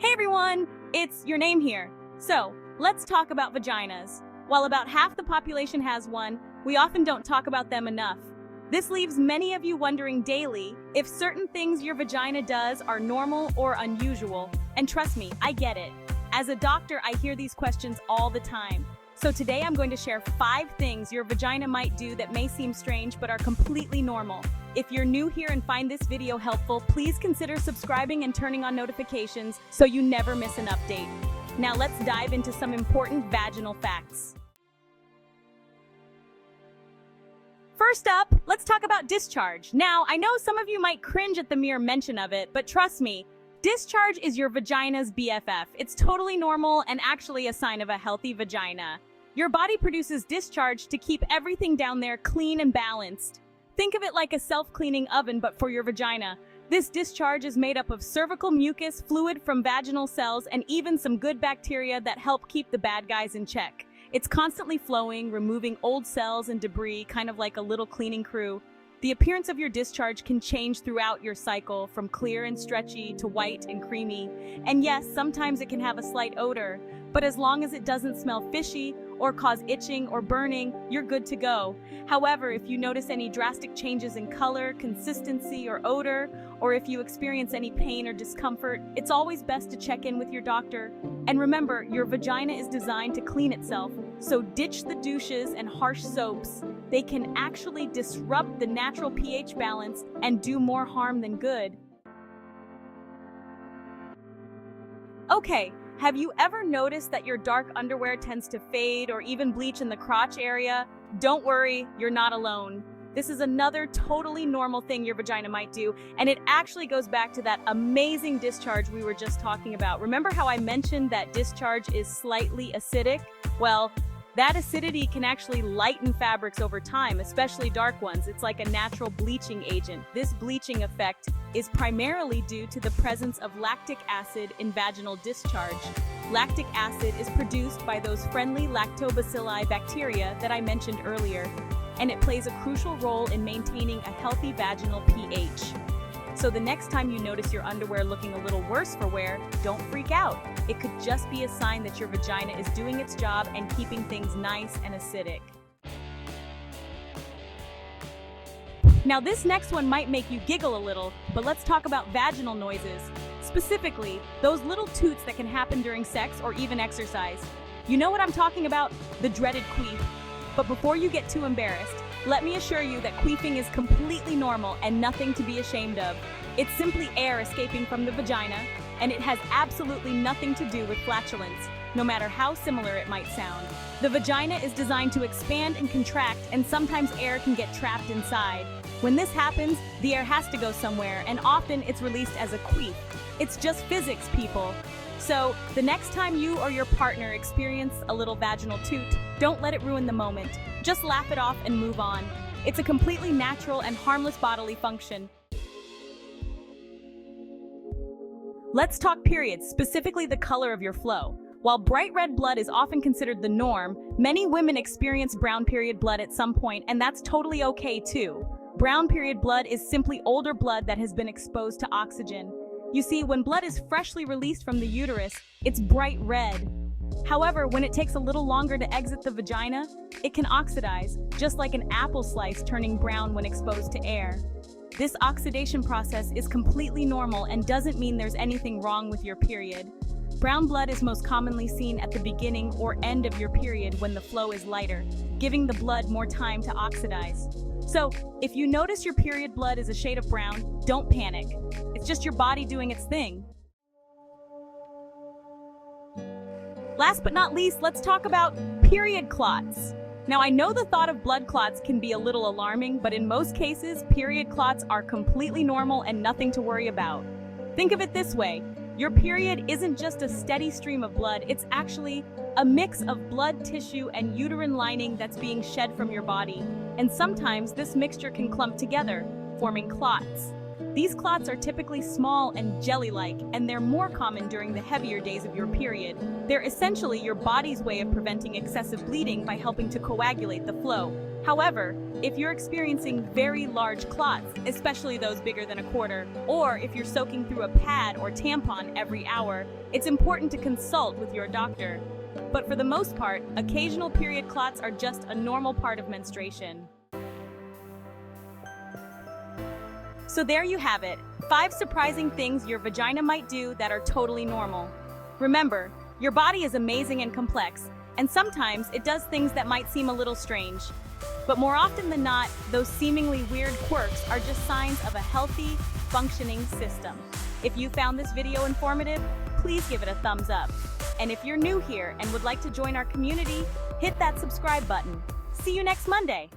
Hey everyone, it's your name here. So, let's talk about vaginas. While about half the population has one, we often don't talk about them enough. This leaves many of you wondering daily if certain things your vagina does are normal or unusual. And trust me, I get it. As a doctor, I hear these questions all the time. So today I'm going to share 5 things your vagina might do that may seem strange but are completely normal. If you're new here and find this video helpful, please consider subscribing and turning on notifications so you never miss an update. Now let's dive into some important vaginal facts. First up, let's talk about discharge. Now, I know some of you might cringe at the mere mention of it, but trust me, discharge is your vagina's BFF. It's totally normal and actually a sign of a healthy vagina. Your body produces discharge to keep everything down there clean and balanced. Think of it like a self-cleaning oven, but for your vagina. This discharge is made up of cervical mucus, fluid from vaginal cells, and even some good bacteria that help keep the bad guys in check. It's constantly flowing, removing old cells and debris, kind of like a little cleaning crew. The appearance of your discharge can change throughout your cycle, from clear and stretchy to white and creamy. And yes, sometimes it can have a slight odor, but as long as it doesn't smell fishy or cause itching or burning, you're good to go. However, if you notice any drastic changes in color, consistency, or odor, or if you experience any pain or discomfort, it's always best to check in with your doctor. And remember, your vagina is designed to clean itself, so ditch the douches and harsh soaps. They can actually disrupt the natural pH balance and do more harm than good. Okay, have you ever noticed that your dark underwear tends to fade or even bleach in the crotch area? Don't worry, you're not alone. This is another totally normal thing your vagina might do, and it actually goes back to that amazing discharge we were just talking about. Remember how I mentioned that discharge is slightly acidic? Well, that acidity can actually lighten fabrics over time, especially dark ones. It's like a natural bleaching agent. This bleaching effect is primarily due to the presence of lactic acid in vaginal discharge. Lactic acid is produced by those friendly lactobacilli bacteria that I mentioned earlier, and it plays a crucial role in maintaining a healthy vaginal pH. So the next time you notice your underwear looking a little worse for wear, don't freak out. It could just be a sign that your vagina is doing its job and keeping things nice and acidic. Now this next one might make you giggle a little, but let's talk about vaginal noises. Specifically, those little toots that can happen during sex or even exercise. You know what I'm talking about? The dreaded queef. But before you get too embarrassed, let me assure you that queefing is completely normal and nothing to be ashamed of. It's simply air escaping from the vagina, and it has absolutely nothing to do with flatulence, no matter how similar it might sound. The vagina is designed to expand and contract, and sometimes air can get trapped inside. When this happens, the air has to go somewhere, and often it's released as a queef. It's just physics, people. So, the next time you or your partner experience a little vaginal toot, don't let it ruin the moment. Just laugh it off and move on. It's a completely natural and harmless bodily function. Let's talk periods, specifically the color of your flow. While bright red blood is often considered the norm, many women experience brown period blood at some point, and that's totally okay too. Brown period blood is simply older blood that has been exposed to oxygen. You see, when blood is freshly released from the uterus, it's bright red. However, when it takes a little longer to exit the vagina, it can oxidize, just like an apple slice turning brown when exposed to air. This oxidation process is completely normal and doesn't mean there's anything wrong with your period. Brown blood is most commonly seen at the beginning or end of your period when the flow is lighter, giving the blood more time to oxidize. So, if you notice your period blood is a shade of brown, don't panic. It's just your body doing its thing. Last but not least, let's talk about period clots. Now, I know the thought of blood clots can be a little alarming, but in most cases, period clots are completely normal and nothing to worry about. Think of it this way. Your period isn't just a steady stream of blood, it's actually a mix of blood, tissue, and uterine lining that's being shed from your body. And sometimes this mixture can clump together, forming clots. These clots are typically small and jelly-like, and they're more common during the heavier days of your period. They're essentially your body's way of preventing excessive bleeding by helping to coagulate the flow. However, if you're experiencing very large clots, especially those bigger than a quarter, or if you're soaking through a pad or tampon every hour, it's important to consult with your doctor. But for the most part, occasional period clots are just a normal part of menstruation. So there you have it, 5 surprising things your vagina might do that are totally normal. Remember, your body is amazing and complex, and sometimes it does things that might seem a little strange. But more often than not, those seemingly weird quirks are just signs of a healthy, functioning system. If you found this video informative, please give it a thumbs up. And if you're new here and would like to join our community, hit that subscribe button. See you next Monday!